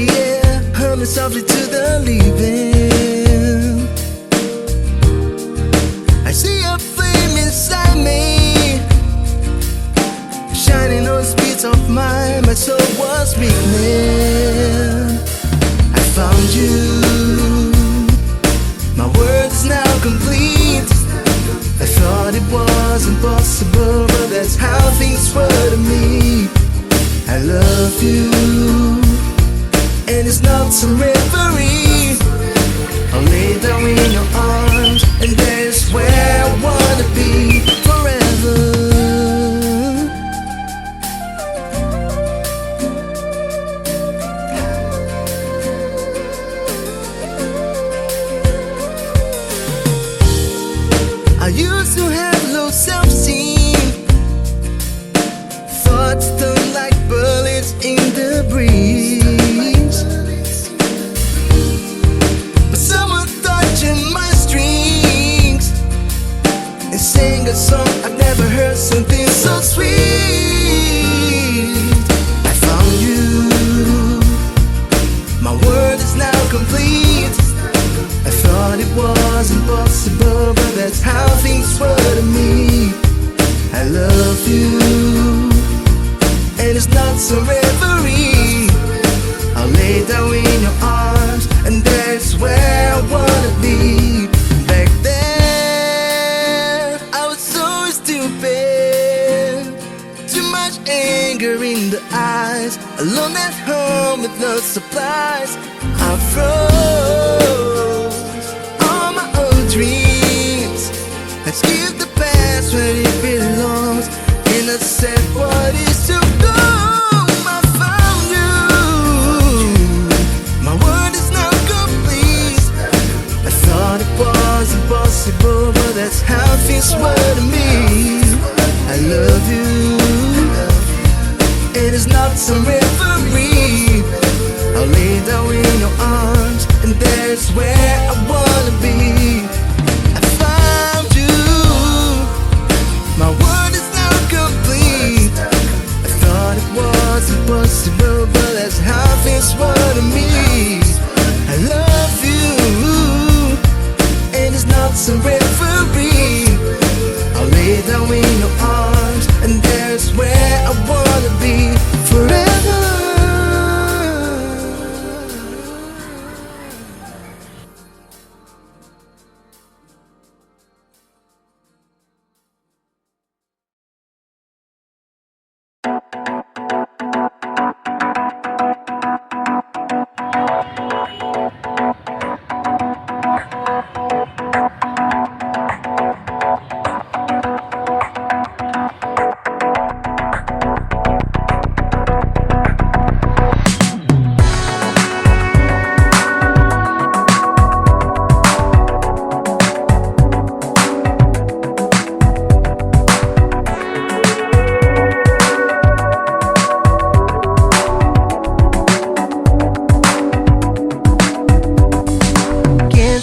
the air, humming softly to the living. I see a flame inside me, shining on the speeds of mine. My soul was weakening. I found you, my world is now complete. I thought it was impossible, but that's how things were to me. I love you, and it's not some reverie. I'll lay down in your arms, and there's where I wanna be forever. I used to have low self-esteem, thoughts stung like bullets in the breeze. But someone touching my strings and sang a song I've never heard, something so sweet. I found you, my world is now complete. I thought it was impossible, but that's how things were to me. I love you, and it's not some reverie. I'll lay down in your arms, and that's where I wanna be. Back then, I was so stupid, too much anger in the eyes, alone at home with no supplies. I froze all my own dreams. Let's give the past where it belongs, and I said what is to go. I found you, my world is now complete. I thought it was impossible, but that's how things were to me. I love you, it is not some reverie. I'll lay down in your arms, and there's where I wanna be. I found you, my world is now complete. I thought it was impossible, but that's how things were to me. I love you, and it's not some reverie. I'll lay down in your arms, and there's where I wanna be forever.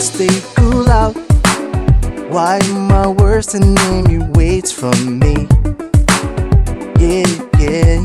Stay cool out. Why my worst enemy waits for me? Yeah, yeah.